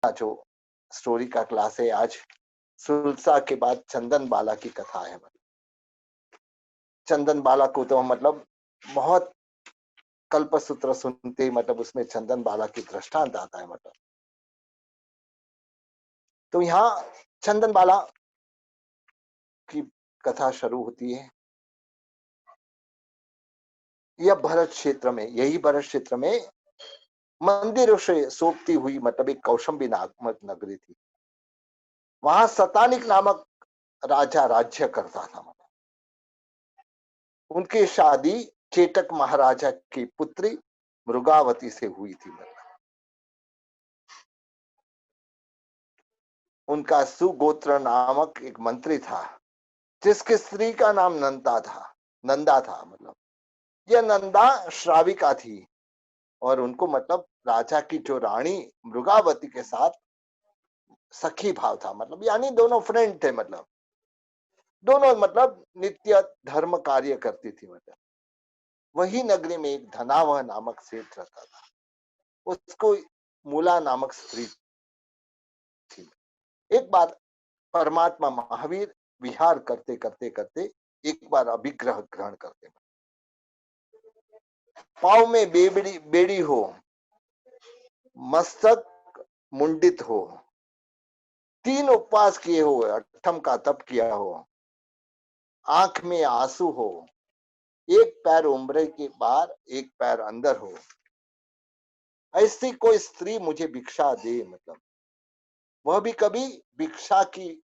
अपना जो स्टोरी का क्लास है आज सुलसा के बाद चंदन बाला की कथा है। मतलब चंदन बाला को तो मतलब बहुत कल्पसूत्र सुनते ही मतलब उसमें चंदन बाला की दृष्टांत आता है। मतलब तो यहाँ चंदन बाला की कथा शुरू होती है। यह भरत क्षेत्र में, यही भरत क्षेत्र में मंदिरों से सोपती हुई मतलब एक कौशंबी नामक नगरी थी। वहां सतानिक नामक राजा राज्य करता था। मतलब उनकी शादी चेटक महाराजा की पुत्री मृगावती से हुई थी। मतलब उनका सुगोत्र नामक एक मंत्री था जिसके स्त्री का नाम नंदा था। मतलब यह नंदा श्राविका थी और उनको मतलब राजा की जो रानी मृगावती के साथ सखी भाव था। मतलब यानी दोनों फ्रेंड थे। मतलब दोनों मतलब नित्य धर्म कार्य करती थी। मतलब वही नगरी में एक धनावह नामक सेठ रहता था। उसको मूला नामक स्त्री थी। एक बार परमात्मा महावीर विहार करते करते करते एक बार अभिग्रह ग्रहण करते। पाँव में बेड़ी हो, मस्तक मुंडित हो, 3 उपवास किए हो, 8 का तप किया हो, आंख में आंसू हो, एक पैर उम्र के बाहर एक पैर अंदर हो, ऐसी कोई स्त्री मुझे भिक्षा दे। मतलब वह भी कभी भिक्षा की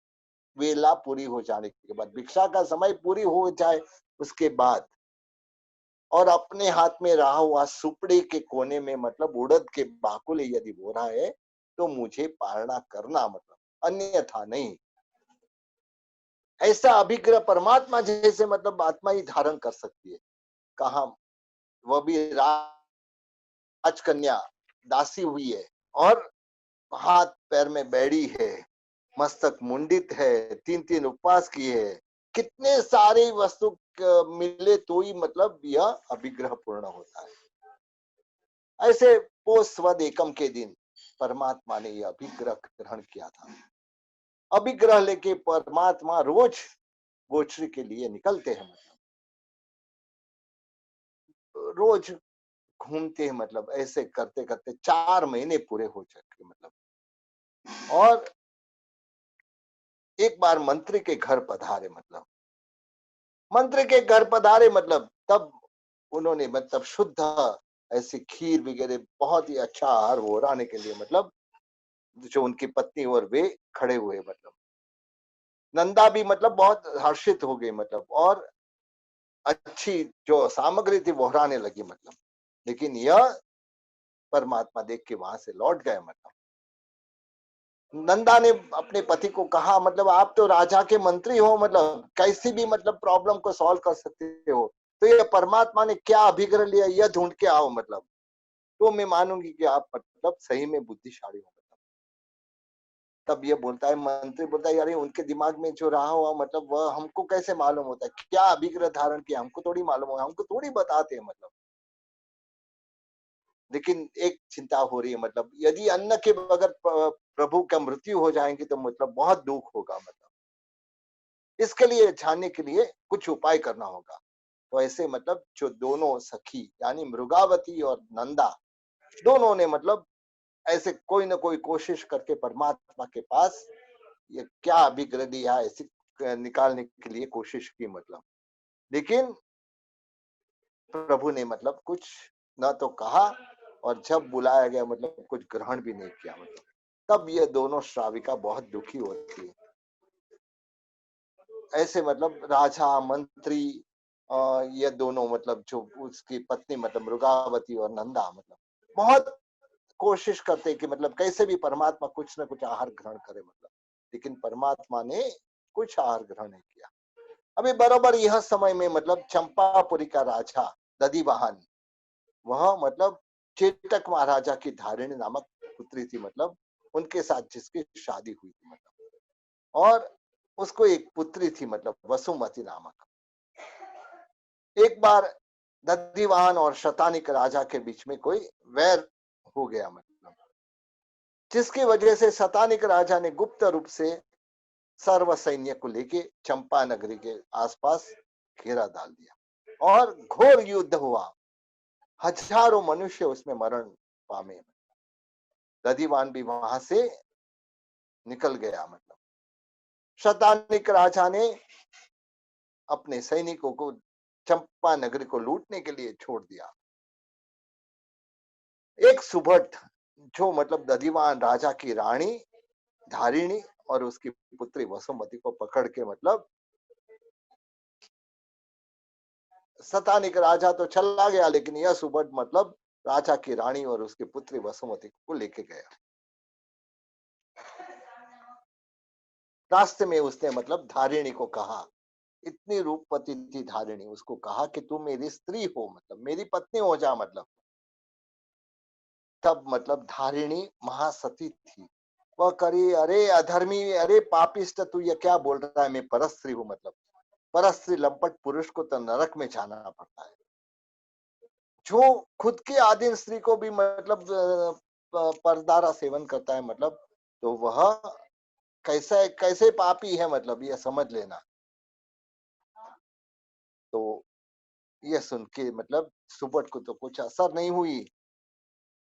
वेला पूरी हो जाने के बाद, भिक्षा का समय पूरी हो जाए उसके बाद, और अपने हाथ में रहा हुआ सुपड़ी के कोने में मतलब उड़द के बाकुले यदि हो रहा है तो मुझे पालना करना। मतलब अन्यथा नहीं। ऐसा अभिग्रह परमात्मा जैसे मतलब आत्मा ही धारण कर सकती है। कहा वह भी राजकन्या दासी हुई है और हाथ पैर में बैड़ी है, मस्तक मुंडित है, 3 उपवास किए है, कितने सारे वस्तु मिले तो ही मतलब यह अभिग्रह पूर्ण होता है। ऐसे पोष वद एकम के दिन परमात्मा ने यह अभिग्रह ग्रहण किया था। अभिग्रह लेके परमात्मा रोज गोचरी के लिए निकलते हैं। मतलब रोज घूमते हैं। मतलब ऐसे करते करते 4 महीने पूरे हो चुके। मतलब और एक बार मंत्री के घर पधारे। मतलब मंत्री के घर पधारे मतलब तब उन्होंने मतलब शुद्ध ऐसी खीर वगैरह बहुत ही अच्छा आहार ओराने के लिए मतलब जो उनकी पत्नी और वे खड़े हुए। मतलब नंदा भी मतलब बहुत हर्षित हो गई। मतलब और अच्छी जो सामग्री थी वहराने लगी। मतलब लेकिन यह परमात्मा देख के वहां से लौट गए। मतलब नंदा ने अपने पति को कहा मतलब आप तो राजा के मंत्री हो, मतलब कैसी भी मतलब प्रॉब्लम को सॉल्व कर सकते हो, तो ये परमात्मा ने क्या अभिग्रह लिया यह ढूंढ के आओ। मतलब तो मैं मानूंगी कि आप मतलब सही में बुद्धिशाली हो। मतलब तब ये बोलता है, मंत्री बोलता है यार उनके दिमाग में जो रहा हुआ मतलब वह हमको कैसे मालूम होता है, क्या अभिग्रह धारण किया हमको थोड़ी मालूम होगा, हमको थोड़ी बताते हैं। मतलब लेकिन एक चिंता हो रही है, मतलब यदि अन्न के बगैर प्रभु का मृत्यु हो जाएंगे तो मतलब बहुत दुख होगा। मतलब इसके लिए जानने के लिए कुछ उपाय करना होगा। तो ऐसे मतलब जो दोनों सखी यानी मृगावती और नंदा दोनों ने मतलब ऐसे कोई ना कोई कोशिश करके परमात्मा के पास ये क्या अभिग्रह दिया ऐसी निकालने के लिए कोशिश की। मतलब लेकिन प्रभु ने मतलब कुछ न तो कहा और जब बुलाया गया मतलब कुछ ग्रहण भी नहीं किया। मतलब तब ये दोनों श्राविका बहुत दुखी होती है। ऐसे मतलब राजा मंत्री ये दोनों मतलब जो उसकी पत्नी मतलब मृगावती और नंदा मतलब बहुत कोशिश करते कि मतलब कैसे भी परमात्मा कुछ ना कुछ आहार ग्रहण करे। मतलब लेकिन परमात्मा ने कुछ आहार ग्रहण नहीं किया। अभी बराबर यह समय में मतलब चंपापुरी का राजा दधिवाहन, वह मतलब चेतक महाराजा की धारिणी नामक पुत्री थी। मतलब उनके साथ जिसकी शादी हुई थी। मतलब और उसको एक पुत्री थी मतलब वसुमती नामक। एक बार दधिवाहन और शतानिक राजा के बीच में कोई वैर हो गया। मतलब जिसकी वजह से शतानिक राजा ने गुप्त रूप से सर्व सैन्य को लेके चंपा नगरी के आसपास घेरा डाल दिया और घोर युद्ध हुआ। हजारों मनुष्य उसमें मरण पामे। दधिवान भी वहां से निकल गया। मतलब शतानिक राजा ने अपने सैनिकों को चंपा नगरी को लूटने के लिए छोड़ दिया। एक सुभट जो मतलब दधिवान राजा की रानी धारिणी और उसकी पुत्री वसुमती को पकड़ के मतलब शतानिक राजा तो चला गया, लेकिन यह सुभट मतलब राजा की रानी और उसकी पुत्री वसुमती को लेके गया। रास्ते में उसने मतलब धारिणी को कहा, इतनी रूपवती थी धारिणी, उसको कहा कि तू मेरी स्त्री हो, मतलब मेरी पत्नी हो जा। मतलब तब मतलब धारिणी महासती थी। वह करी, अरे अधर्मी, अरे पापिष्ट, तू ये क्या बोल रहा है, मैं परस्त्री हूँ। मतलब परस्त्री लंपट पुरुष को तो नरक में जाना पड़ता है। जो खुद की आदिम स्त्री को भी मतलब परदारा सेवन करता है, मतलब तो वह कैसे कैसे पापी है, मतलब यह समझ लेना। तो यह सुन के मतलब सुबट को तो कुछ असर नहीं हुई।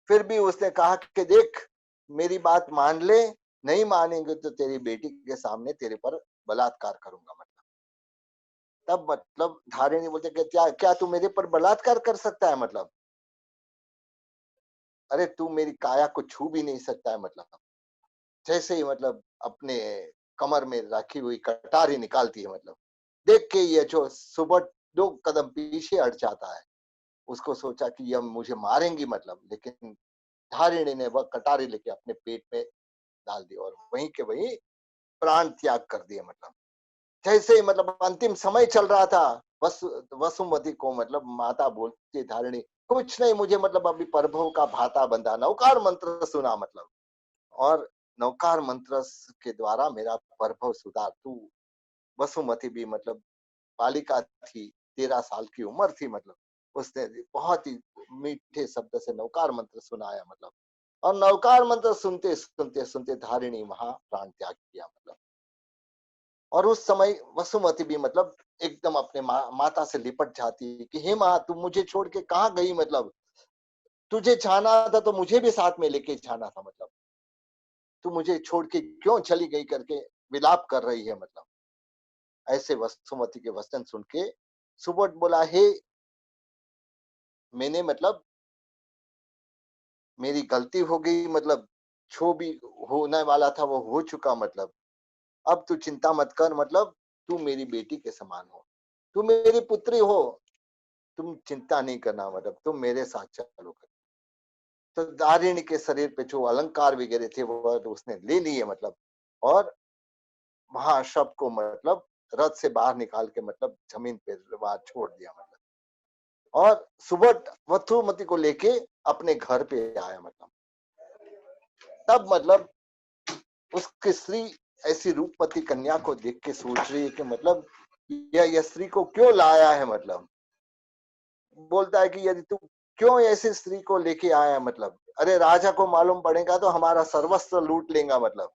फिर भी उसने कहा कि देख, मेरी बात मान ले, नहीं मानेंगे तो तेरी बेटी के सामने तेरे पर बलात्कार करूंगा। मतलब तब मतलब धारिणी बोलते कि क्या क्या तू मेरे पर बलात्कार कर सकता है? मतलब अरे तू मेरी काया को छू भी नहीं सकता है। मतलब जैसे ही मतलब अपने कमर में रखी हुई कटारी निकालती है, मतलब देख के ये जो सुबह 2 कदम पीछे हट जाता है। उसको सोचा कि ये मुझे मारेंगी, मतलब लेकिन धारिणी ने वह कटारी लेके अपने पेट में डाल दी और वहीं के वहीं प्राण त्याग कर दिए। मतलब जैसे ही मतलब अंतिम समय चल रहा था, वसुमती को मतलब माता बोलती, धारिणी कुछ नहीं, मुझे मतलब अभी प्रभु का भाता बंधा, नौकार मंत्र सुना। मतलब और नौकार मंत्र के द्वारा मेरा प्रभव सुधार। तू वसुमती भी मतलब बालिका थी, 13 साल की उम्र थी। मतलब उसने बहुत ही मीठे शब्द से नौकार मंत्र सुनाया। मतलब और नौकार मंत्र सुनते सुनते सुनते धारिणी वहां प्राण त्याग किया। मतलब और उस समय वसुमती भी मतलब एकदम अपने माता से लिपट जाती है कि हे माँ, तुम मुझे छोड़ के कहाँ गई? मतलब तुझे जाना था तो मुझे भी साथ में लेके जाना था। मतलब तू मुझे छोड़ के क्यों चली गई करके विलाप कर रही है। मतलब ऐसे वसुमती के वचन सुन के सुबोध बोला, हे, मैंने मतलब मेरी गलती हो गई। मतलब जो भी होने वाला था वो हो चुका। मतलब अब तू चिंता मत कर। मतलब तू मेरी बेटी के समान हो, तू मेरी पुत्री हो, तुम चिंता नहीं करना। मतलब तुम मेरे साथ चलो। तो दारिणी के शरीर पे जो अलंकार वगैरह थे वो तो उसने ले लिए। मतलब और वहां शव को मतलब रथ से बाहर निकाल के मतलब जमीन पे वहां छोड़ दिया। मतलब और सुबह वसुमती को लेके अपने घर पे आया। मतलब तब मतलब उसकी स्त्री ऐसी रूपवती कन्या को देख के सोच रही है कि मतलब यह स्त्री को क्यों लाया है। मतलब बोलता है कि यदि तू क्यों ऐसी स्त्री को लेके आया? मतलब अरे राजा को मालूम पड़ेगा तो हमारा सर्वस्व लूट लेगा। मतलब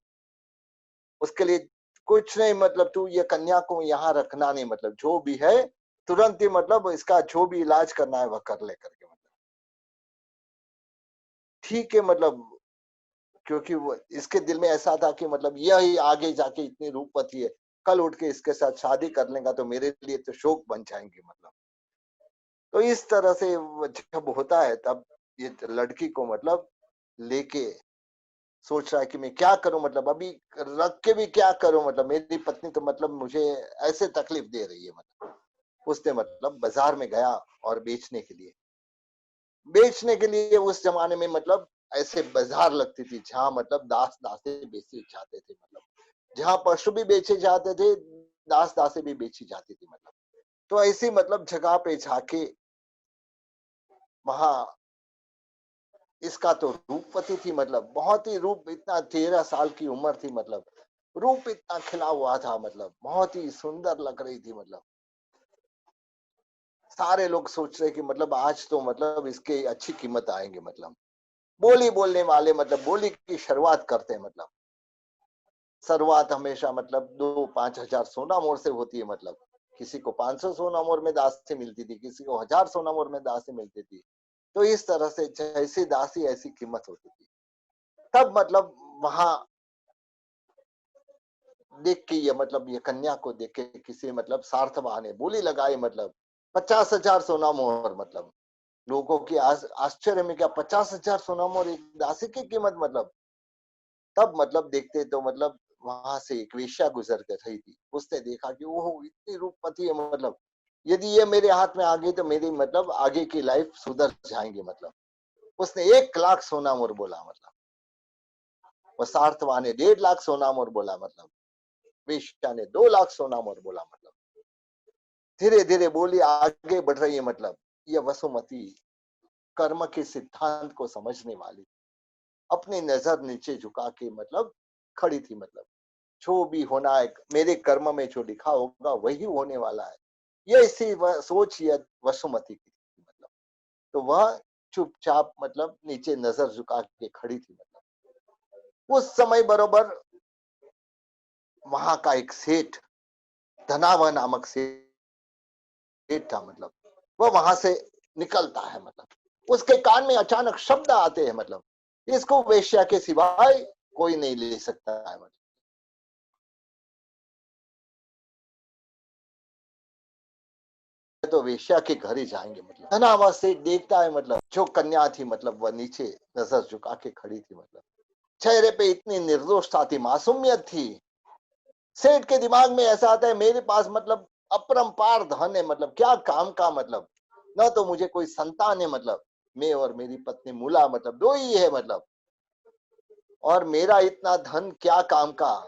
उसके लिए कुछ नहीं, मतलब तू ये कन्या को यहाँ रखना नहीं। मतलब जो भी है तुरंत ही मतलब इसका जो भी इलाज करना है वह कर ले करके। मतलब ठीक है। मतलब क्योंकि वो इसके दिल में ऐसा था कि मतलब यही आगे जाके इतनी रूपवती है, कल उठ के इसके साथ शादी कर लेगा तो मेरे लिए तो शोक बन जाएंगे। मतलब तो इस तरह से जब होता है तब ये लड़की को मतलब लेके सोच रहा है कि मैं क्या करूं? मतलब अभी रख के भी क्या करूं? मतलब मेरी पत्नी तो मतलब मुझे ऐसे तकलीफ दे रही है। मतलब उसने मतलब बाजार में गया और बेचने के लिए उस जमाने में मतलब ऐसे बाजार लगती थी जहां मतलब दास दासे बेचे जाते थे। मतलब जहां पशु भी बेचे जाते थे, दास दासे भी बेची जाती थी। मतलब तो ऐसी मतलब जगह पे जाके वहां इसका तो रूपवती थी। मतलब बहुत ही रूप, इतना 13 साल की उम्र थी। मतलब रूप इतना खिला हुआ था। मतलब बहुत ही सुंदर लग रही थी। मतलब सारे लोग सोच रहे कि मतलब आज तो मतलब इसके अच्छी कीमत आएंगे। मतलब बोली बोलने वाले मतलब बोली की शुरुआत करते हैं, मतलब शुरुआत हमेशा मतलब 2-5 हजार सोना मोर से होती है, मतलब किसी को 500 सोना मोर में दासी मिलती थी, किसी को 1000 सोना मोर में दासी मिलती थी। तो इस तरह से जैसी दासी ऐसी कीमत होती थी। तब मतलब वहां देख के ये मतलब ये कन्या को देख के किसी मतलब सार्थवान ने बोली लगाई, मतलब 50,000 सोना मोहर, मतलब लोगों की आश्चर्य में क्या 50,000 सोना मोहर एक दासी की कीमत, मतलब तब मतलब देखते तो मतलब वहां से एक वेश्या गुजर कर रही थी। उसने देखा कि वो इतनी रूपवती है, मतलब यदि ये मेरे हाथ में आ गई तो मेरी मतलब आगे की लाइफ सुधर जाएंगे, मतलब उसने 1 लाख सोना मोहर बोला, मतलब वो सार्थवान ने 1.5 लाख सोना मोहर बोला, मतलब वेश्या ने 2 लाख सोना मोहर बोला, मतलब धीरे धीरे बोली आगे बढ़ रही है, मतलब यह वसुमती कर्म के सिद्धांत को समझने वाली अपनी नजर नीचे झुका के मतलब खड़ी थी, मतलब जो भी होना है मेरे कर्म में जो लिखा होगा वही होने वाला है, ये इसी सोच यह वसुमती की थी, मतलब तो वह चुपचाप मतलब नीचे नजर झुका के खड़ी थी, मतलब उस समय बरोबर वहां का एक सेठ, धनावह नामक सेठ था, मतलब वह वहां से निकलता है, मतलब उसके कान में अचानक शब्द आते हैं, मतलब इसको वेश्या के सिवाय कोई नहीं ले सकता है, मतलब तो वेश्या के घर ही जाएंगे, मतलब धनावह सेठ देखता है, मतलब जो कन्या थी मतलब वह नीचे नजर झुका के खड़ी थी, मतलब चेहरे पे इतनी निर्दोषता थी, मासूमियत थी। सेठ के दिमाग में ऐसा आता है मेरे पास मतलब अपरंपार धन है, मतलब क्या काम का, मतलब न तो मुझे कोई संतान है, मतलब मैं और मेरी पत्नी मूला मतलब दो ही है, मतलब और मेरा इतना धन क्या काम का,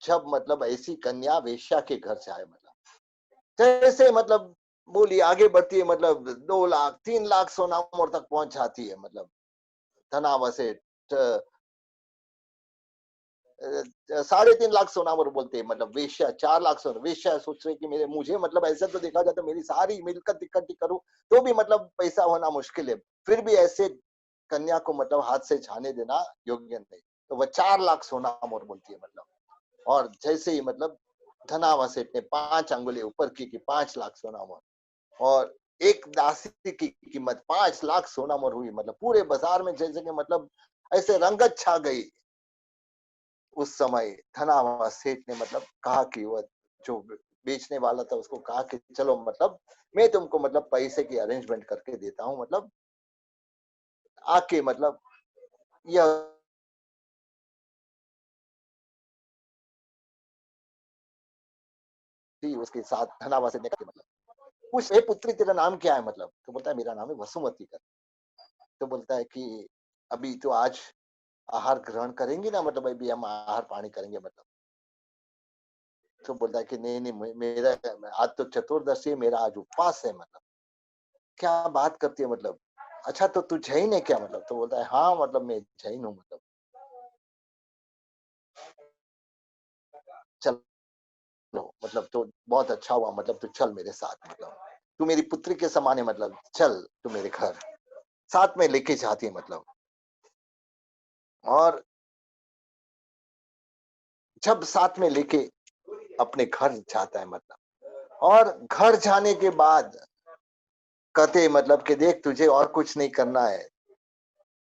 जब मतलब ऐसी कन्या वेश्या के घर जाए, मतलब जैसे मतलब बोली आगे बढ़ती है, मतलब 2 लाख 3 लाख सोना मोर तक पहुंच जाती है, मतलब धनावा से 3.5 लाख सोनावर बोलते हैं, मतलब वेश्या 4 लाख सोना, वेश्या सोच रही कि मेरे मुझे मतलब ऐसा तो देखा जाए तो मेरी सारी मिलकत इकट्ठी करूं तो भी मतलब पैसा होना मुश्किल है, फिर भी ऐसे कन्या को मतलब हाथ से छाने देना योग्य नहीं, तो वह 4 लाख सोना मोर बोलती है, मतलब और जैसे ही मतलब धनावा सेठ ने 5 अंगुली ऊपर की कि 5 लाख सोना मोर, और एक दासी की कीमत 5 लाख सोना मोर हुई, मतलब पूरे बाजार में जैसे कि मतलब ऐसे रंगत छा गई। उस समय धनावा सेठ ने मतलब कहा कि वह जो बेचने वाला था उसको कहा कि चलो मतलब मैं तुमको मतलब पैसे की अरेंजमेंट करके देता हूँ, मतलब आके मतलब यह थी उसके साथ धनावा सेठ ने कहा कि मतलब पूछ हे पुत्री तेरा नाम क्या है, मतलब तो बोलता है मेरा नाम है वसुमती कर। तो बोलता है कि अभी तो आज आहार ग्रहण करेंगी ना, मतलब अभी हम आहार पानी करेंगे, मतलब तो बोलता है कि नहीं नहीं मेरा आज तो चतुर्दशी है, मेरा आज उपवास है, मतलब क्या बात करती है, मतलब अच्छा तो तू जैन है क्या, मतलब तो बोलता है हाँ मतलब मैं जैन हूँ, मतलब चलो मतलब तो बहुत अच्छा हुआ, मतलब तू चल मेरे साथ, मतलब तू मेरी पुत्री के समान है, मतलब चल तू मेरे घर साथ में लेके जाती है, मतलब और जब साथ में लेके अपने घर जाता है, मतलब और घर जाने के बाद कहते मतलब कि देख तुझे और कुछ नहीं करना है,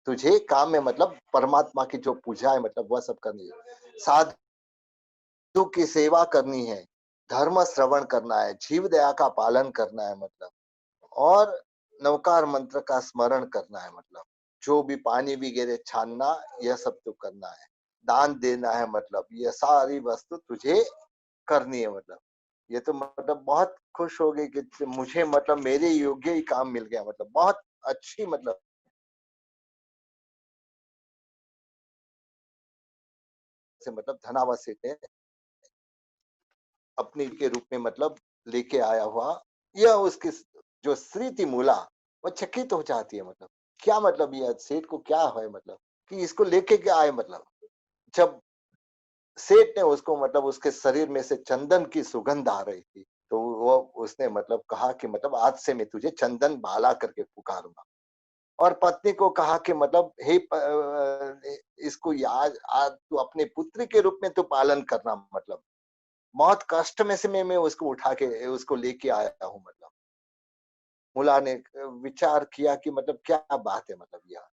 तुझे काम में मतलब परमात्मा की जो पूजा है मतलब वह सब करनी है, साधु की सेवा करनी है, धर्म श्रवण करना है, जीव दया का पालन करना है, मतलब और नवकार मंत्र का स्मरण करना है, मतलब जो भी पानी वगैरह छानना यह सब तो करना है, दान देना है, मतलब यह सारी वस्तु तुझे करनी है, मतलब ये तो मतलब बहुत खुश हो गई कि मुझे मतलब मेरे योग्य ही काम मिल गया, मतलब बहुत अच्छी मतलब से मतलब धनावत सेठ ने अपनी के रूप में मतलब लेके आया हुआ यह उसकी जो स्त्री थी मूला, वो चकित हो जाती है, मतलब क्या मतलब यह सेठ को क्या है, मतलब कि इसको लेके क्या आए, मतलब जब सेठ ने उसको मतलब उसके शरीर में से चंदन की सुगंध आ रही थी, तो वो उसने मतलब कहा कि मतलब आज से मैं तुझे चंदन बाला करके पुकारूंगा, और पत्नी को कहा कि मतलब हे इसको याद आज तू अपने पुत्री के रूप में तो पालन करना, मतलब बहुत कष्ट में से मैं उसको उठा के उसको लेके आया हूँ, मतलब मुला ने विचार किया कि मतलब क्या बात है, मतलब यह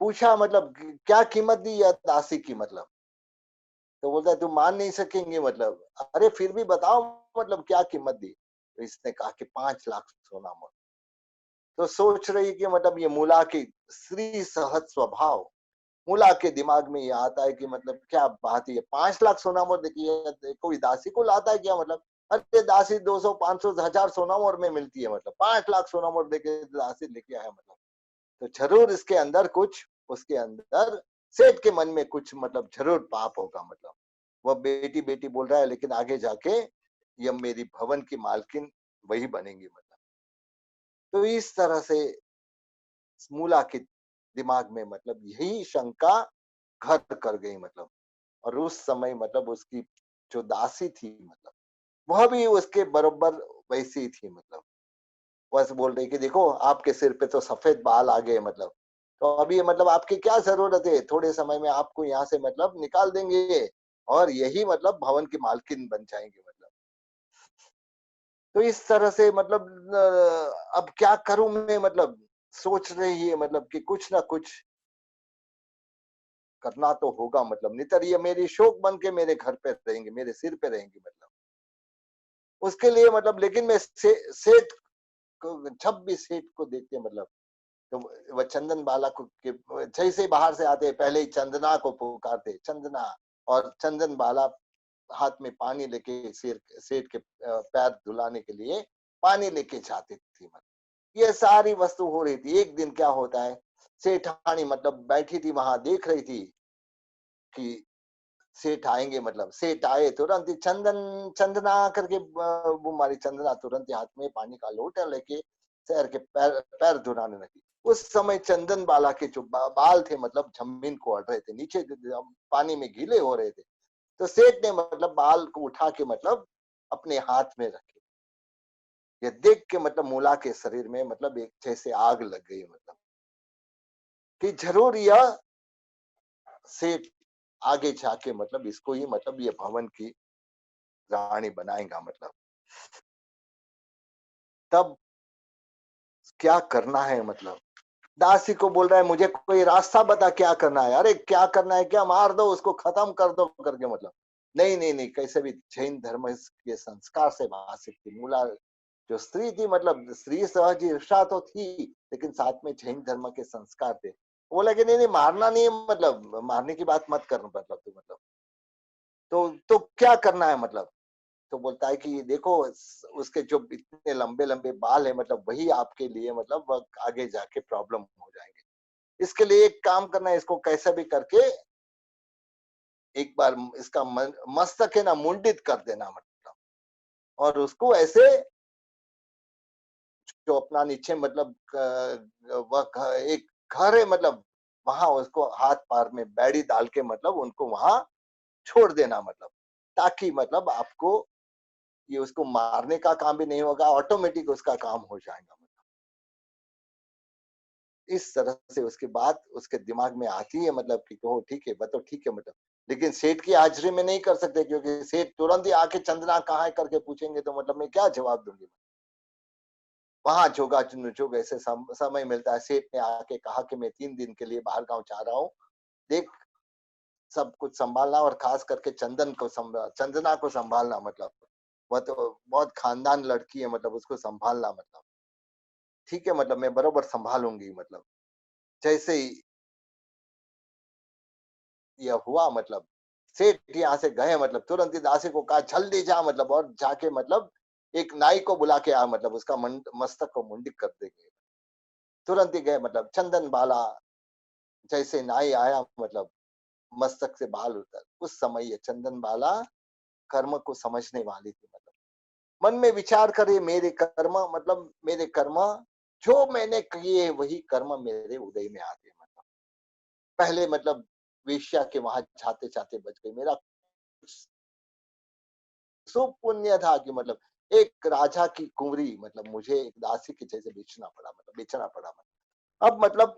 पूछा मतलब क्या कीमत दी यह दासी की, मतलब तो बोलता है तुम मान नहीं सकेंगे, मतलब अरे फिर भी बताओ मतलब क्या कीमत दी। तो इसने कहा कि 5 लाख सोना मोहर। तो सोच रही कि मतलब ये मूला की स्त्री सहज स्वभाव, मूला के दिमाग में ये आता है कि मतलब क्या बात है, 5 लाख सोना मोहर देखिए कोई दासी को लाता है क्या, मतलब अरे दासी 200 500 1000 सोना मोहर में मिलती है, मतलब 5 लाख सोना मोहर देके दासी लेके आया, मतलब तो जरूर इसके अंदर कुछ, उसके अंदर सेठ के मन में कुछ मतलब जरूर पाप होगा, मतलब वह बेटी बेटी बोल रहा है लेकिन आगे जाके ये मेरी भवन की मालकिन वही बनेंगी, मतलब तो इस तरह से मूला के दिमाग में मतलब यही शंका घर कर गई, मतलब और उस समय मतलब उसकी जो दासी थी, मतलब वह भी उसके बराबर वैसी ही थी, मतलब बस बोल रही कि देखो आपके सिर पे तो सफेद बाल आ गए, मतलब तो अभी मतलब आपकी क्या जरूरत है, थोड़े समय में आपको यहाँ से मतलब निकाल देंगे और यही मतलब भवन की मालकिन बन जाएंगे, मतलब तो इस तरह से मतलब अब क्या करूं मैं, मतलब सोच रही है मतलब कि कुछ ना कुछ करना तो होगा, मतलब नहीं तो ये मेरी शोक बन के मेरे घर पे रहेंगे, मेरे सिर पे रहेंगी, मतलब उसके लिए मतलब लेकिन मैं सेठ को जब भी सेठ को देखते हैं, मतलब तो वह चंदन बाला को जैसे ही बाहर से आते पहले ही चंदना को पुकारते, चंदना, और चंदन बाला हाथ में पानी लेके सेठ के पैर धुलाने के लिए पानी लेके जाती थी, मतलब ये सारी वस्तु हो रही थी। एक दिन क्या होता है, सेठानी मतलब बैठी थी वहां देख रही थी कि सेठ आएंगे, मतलब सेठ आए तुरंत ही चंदन चंदना करके वो मारी, चंदना तुरंत ही हाथ में पानी का लोटा लेके शहर के पैर पैर धुलाने लगी। उस समय चंदन बाला के जो बाल थे मतलब जमीन को अड़ रहे थे, नीचे पानी में गीले हो रहे थे। तो सेठ ने मतलब बाल को उठा के मतलब अपने हाथ में रखे। ये देख के मतलब मूला के शरीर में मतलब एक जैसे आग लग गई, मतलब कि जरूर यह सेठ आगे जाके मतलब इसको ही मतलब ये भवन की रानी बनाएगा, मतलब तब क्या करना है, मतलब दासी को बोल रहा है मुझे कोई रास्ता बता क्या करना है, अरे क्या करना है, क्या मार दो उसको खत्म कर दो करके, मतलब नहीं नहीं नहीं, कैसे भी जैन धर्म के संस्कार से भाषित थी मूला जो स्त्री थी, मतलब स्त्री सहज ईर्षा तो थी लेकिन साथ में जैन धर्म के संस्कार थे। बोला कि नहीं नहीं मारना नहीं है, मतलब मारने की बात मत करना, मतलब तू मतलब तो क्या करना है, मतलब तो बोलता है कि देखो उसके जो इतने लंबे लंबे बाल है मतलब वही आपके लिए मतलब आगे जाके प्रॉब्लम हो जाएंगे। इसके लिए एक काम करना है, इसको कैसे भी करके एक बार इसका मस्तक है ना मुंडित कर देना, मतलब और उसको ऐसे जो अपना नीचे मतलब वह एक घर है, मतलब वहां उसको हाथ पार में बैड़ी डाल के मतलब उनको वहां छोड़ देना, मतलब ताकि मतलब आपको ये उसको मारने का काम भी नहीं होगा, ऑटोमेटिक उसका काम हो जाएगा। इस तरह से उसके बाद उसके दिमाग में आती है मतलब कि हो ठीक है तो ठीक है, मतलब लेकिन सेठ की हाजिरी में नहीं कर सकते क्योंकि सेठ तुरंत ही आके चंदना कहाँ है करके पूछेंगे तो मतलब मैं क्या जवाब दूंगी। वहां जोगा चुग ऐसे समय मिलता है, सेठ ने आके कहा कि मैं 3 दिन के लिए बाहर गांव जा रहा हूँ, देख सब कुछ संभालना और खास करके चंदना को संभालना, मतलब वह तो बहुत खानदान लड़की है, मतलब उसको संभालना, मतलब ठीक है मतलब मैं बरोबर संभालूंगी, मतलब जैसे ही यह हुआ मतलब सेठ यहाँ से गए, मतलब तुरंत ही दासी को कहा जल्दी जा, मतलब और जाके मतलब एक नाई को बुला के आ, मतलब उसका मस्तक को मुंडित कर देंगे। तुरंत ही गए, मतलब चंदन बाला जैसे नाई आया मतलब मस्तक से बाल उतर, उस समय ये चंदन बाला कर्म को समझने वाली थी, मतलब मन में विचार करे मेरे कर्म मतलब मेरे कर्म जो मैंने किए वही कर्म मेरे उदय में आते, मतलब पहले मतलब वेश्या के वहां जाते जाते बच गई, मेरा सुपुण्य था कि मतलब एक राजा की कुंवरी मतलब मुझे एक दासी के जैसे बेचना पड़ा, मतलब बेचना पड़ा, मतलब अब मतलब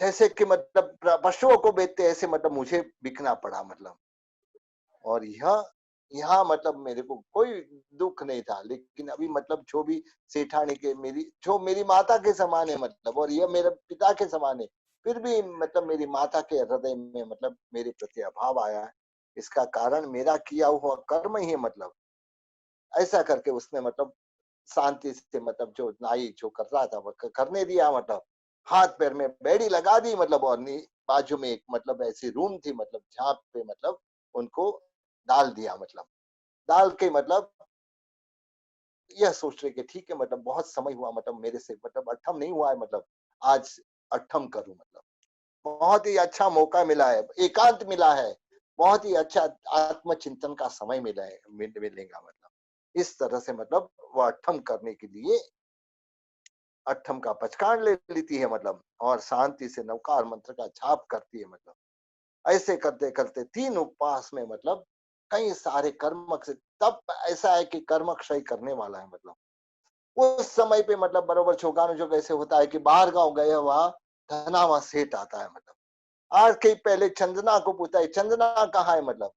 जैसे कि मतलब पशुओं को बेचते ऐसे मतलब मुझे बिकना पड़ा मतलब। और यह यहाँ मतलब मेरे को कोई दुख नहीं था, लेकिन अभी मतलब जो भी सेठानी के मेरी जो मेरी माता के समान है मतलब, और यह मेरे पिता के समान है, फिर भी मतलब मेरी माता के हृदय में मतलब मेरे प्रति अभाव आया है। इसका कारण मेरा किया हुआ कर्म ही है मतलब। ऐसा करके उसने मतलब शांति से मतलब जो नाई जो कर रहा था वो करने दिया मतलब। हाथ पैर में बेड़ी लगा दी मतलब, और बाजू में एक मतलब ऐसी रूम थी मतलब जहाँ पे मतलब उनको डाल दिया मतलब। डाल के मतलब यह सोच रहे कि ठीक है मतलब बहुत समय हुआ मतलब मेरे से मतलब अट्ठम नहीं हुआ है मतलब, आज अट्ठम करूं मतलब। बहुत ही अच्छा मौका मिला है, एकांत मिला है, बहुत ही अच्छा आत्मचिंतन का समय मिला है, मिलेगा मतलब। इस तरह से मतलब वो अट्ठम करने के लिए अट्ठम का पचकान ले लेती है मतलब, और शांति से नवकार मंत्र का जाप करती है मतलब। ऐसे करते करते 3 उपवास में मतलब कई सारे कर्म से, तब ऐसा है कि कर्म क्षय करने वाला है मतलब। उस समय पे मतलब बरोबर छोगानुजोग ऐसे होता है कि बाहर गांव गया हुआ धनावा सेठ आता है मतलब। आज के पहले चंदना को पूछता है चंदना कहाँ है मतलब,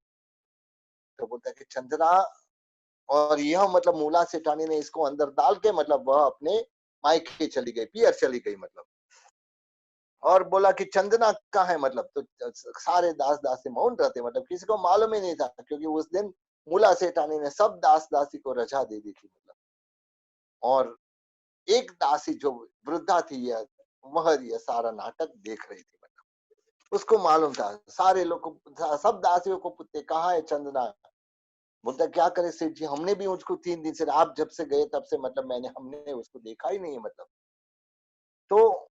तो बोलता है कि चंदना, और यह मतलब मूला सेठानी ने इसको अंदर डाल के मतलब वह अपने मायके चली गई, पियर चली गई मतलब। और बोला कि चंदना कहाँ है मतलब, तो सारे दास दासी मौन रहते मतलब, किसी को मालूम ही नहीं था, क्योंकि उस दिन मूला सेठानी ने सब दास दासी को रजा दे दी थी मतलब। और एक दासी जो वृद्धा थी यह, वह यह सारा नाटक देख रही थी मतलब। उसको मालूम था, सारे लोग को सब दासियों को पूछते कहाँ है चंदना। बोलता क्या करे सेठ जी, हमने भी उसको 3 दिन से, आप जब से गए तब से मतलब हमने उसको देखा ही नहीं है मतलब। तो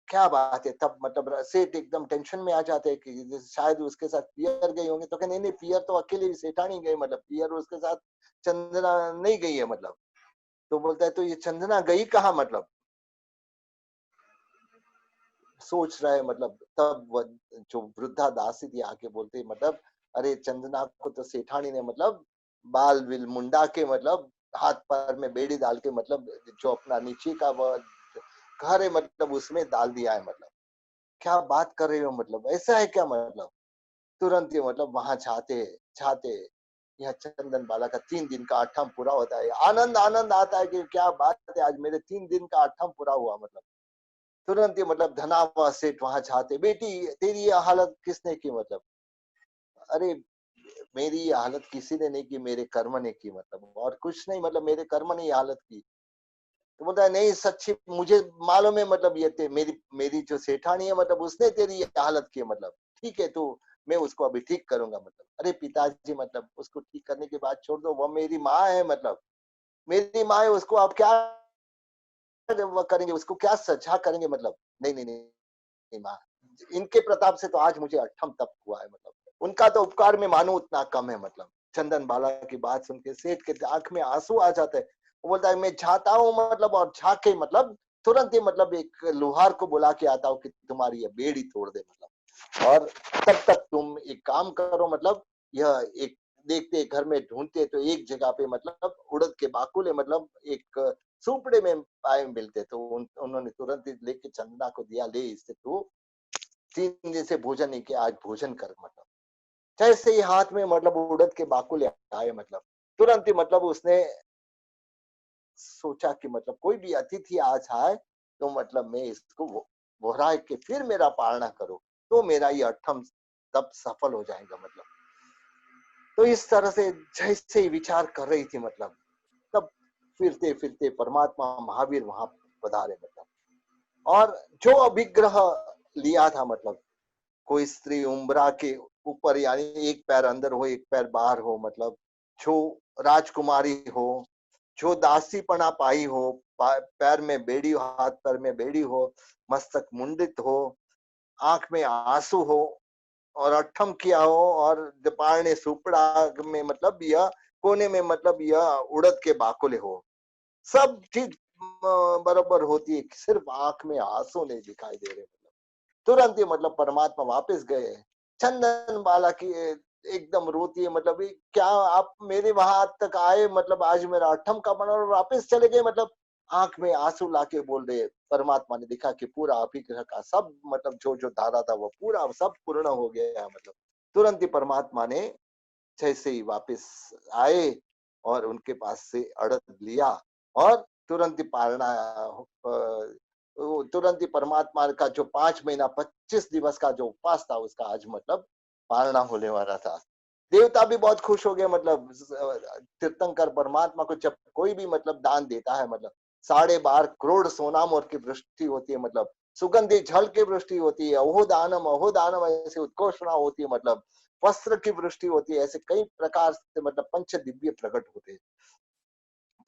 क्या बात है, तब मतलब सेठ एकदम टेंशन में आ जाते हैं कि शायद उसके साथ पियर गई होंगे, तो कहे नहीं नहीं, पियर तो अकेले सेठानी गई मतलब, पियर उसके साथ चंदना नहीं गई है मतलब। तो बोलता है तो ये चंदना गई कहाँ मतलब, सोच रहा है मतलब। तब वह जो वृद्धा दासी थी आके बोलते मतलब, अरे चंदना को तो सेठानी ने मतलब बाल बिल मुंडा के मतलब हाथ पैर में बेड़ी डाल के मतलब जो अपना नीचे का वह घर है मतलब उसमें डाल दिया है मतलब। क्या बात कर रहे हो मतलब, ऐसा है क्या मतलब। तुरंत ही मतलब वहां जाते जाते यह चंदन बाला का 3 दिन का आठम पूरा होता है, आनंद आनंद आता है कि क्या बात है, आज मेरे 3 दिन का आठम पूरा हुआ मतलब। तुरंत ही मतलब धनावा सेठ वहां जाते, बेटी तेरी ये हालत किसने की मतलब। अरे मेरी ये हालत किसी ने नहीं की, मेरे कर्म ने की मतलब, और कुछ नहीं मतलब, मेरे कर्म ने ये हालत की। तो बोलता है नहीं सच्ची, मुझे मालूम है मतलब, ये मेरी मेरी जो सेठानी है मतलब उसने तेरी ये हालत की है मतलब। ठीक है तो मैं उसको अभी ठीक करूंगा मतलब। अरे पिताजी मतलब उसको ठीक करने की बात छोड़ दो, वो मेरी माँ है मतलब, मेरी माँ है, उसको आप क्या करेंगे, उसको क्या सजा करेंगे मतलब। नहीं नहीं नहीं माँ, इनके प्रताप से तो आज मुझे अट्ठम तप हुआ है मतलब, उनका तो उपकार में मानो उतना कम है मतलब। चंदन बाला की बात सुन के सेठ के आंख में आंसू आ जाते हैं। वो बोलता है मैं जाता हूँ मतलब, और झाके मतलब तुरंत ही मतलब एक लोहार को बुला के आता हूँ कि तुम्हारी ये बेड़ी तोड़ दे मतलब। और तब तक तुम एक काम करो मतलब, यह एक देखते घर में ढूंढते तो एक जगह पे मतलब उड़द के बाकुले मतलब एक सुपड़े में पाए मिलते, तो उन्होंने तुरंत ही लेके चंदना को दिया, ले इससे तू 3 दिन से भोजन नहीं किया, आज भोजन कर मतलब। जैसे ही हाथ में मतलब उड़द के बाकुले आए मतलब, तुरंत ही मतलब उसने सोचा कि मतलब कोई भी अतिथि आज आए तो मतलब मैं इसको बोहरा के फिर मेरा पालना करूं, तो मेरा ये अठम तब सफल हो जाएगा मतलब। तो इस तरह से जैसे ही विचार कर रही थी मतलब, तब फिरते फिरते परमात्मा महावीर वहां पधारे मतलब। और जो अभिग्रह लिया था मतलब, कोई स्त्री उम्रा के ऊपर यानी एक पैर अंदर हो एक पैर बाहर हो मतलब, जो राजकुमारी हो, जो दासीपना पाई हो, पैर में बेड़ी हो, हाथ पैर में बेड़ी हो, मस्तक मुंडित हो, आंख में आंसू हो, और अट्ठम किया हो, और दीपाल ने सुपड़ा में मतलब यह कोने में मतलब यह उड़द के बाकुले हो, सब चीज बराबर होती है, सिर्फ आंख में आंसू नहीं दिखाई दे रहे मतलब। तुरंत ही मतलब परमात्मा वापस गए। चंदन बाला की एकदम रोती है मतलब, क्या आप मेरे वहां तक आए मतलब, आज मेरा अठम का बना और वापस चले गए मतलब, आंख में आंसू लाके बोल रहे, परमात्मा ने देखा कि पूरा अभिग्रह का सब मतलब जो जो धारा था वो पूरा सब पूर्ण हो गया है। मतलब तुरंत ही परमात्मा ने जैसे ही वापस आए और उनके पास से अड़द लिया और तुरंत ही पारणा तुरंत ही परमात्मा का जो 5 महीना 25 दिवस का जो उपवास था उसका आज मतलब पारणा होने वाला था। देवता भी बहुत खुश हो गए। मतलब तीर्थंकर परमात्मा को जब कोई भी मतलब दान देता है, मतलब 12.5 करोड़ सोना मोर की वृष्टि होती है, मतलब सुगंधी जल की वृष्टि होती है, अहो दानम ऐसे उद्घोषणा होती है, मतलब वस्त्र की वृष्टि होती है, ऐसे कई प्रकार से मतलब पंच दिव्य प्रकट होते हैं।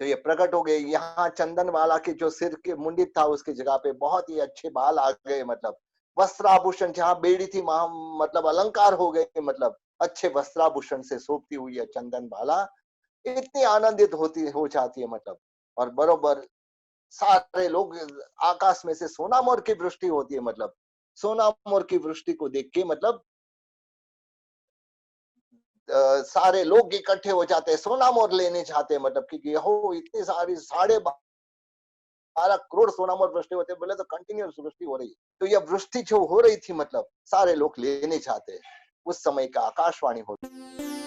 तो ये प्रकट हो गए। यहाँ चंदन वाला के जो सिर के मुंडित था उसकी जगह पे बहुत ही अच्छे बाल आ गए। मतलब वस्त्राभूषण जहाँ बेड़ी थी वहां मतलब अलंकार हो गए। मतलब अच्छे वस्त्राभूषण से शोभती हुई है चंदन वाला इतनी आनंदित होती हो जाती है। मतलब और बरोबर सारे लोग आकाश में से सोना मोर की वृष्टि होती है। मतलब सोना मोर की वृष्टि को देख के मतलब सारे लोग इकट्ठे हो जाते हैं, सोना मोर लेने चाहते हैं। मतलब कि हो इतनी सारी 12.5 करोड़ सोना मोर वृष्टि होते बोले तो कंटिन्यूस वृष्टि हो रही है। तो यह वृष्टि जो हो रही थी मतलब सारे लोग लेने चाहते हैं। उस समय का आकाशवाणी होती।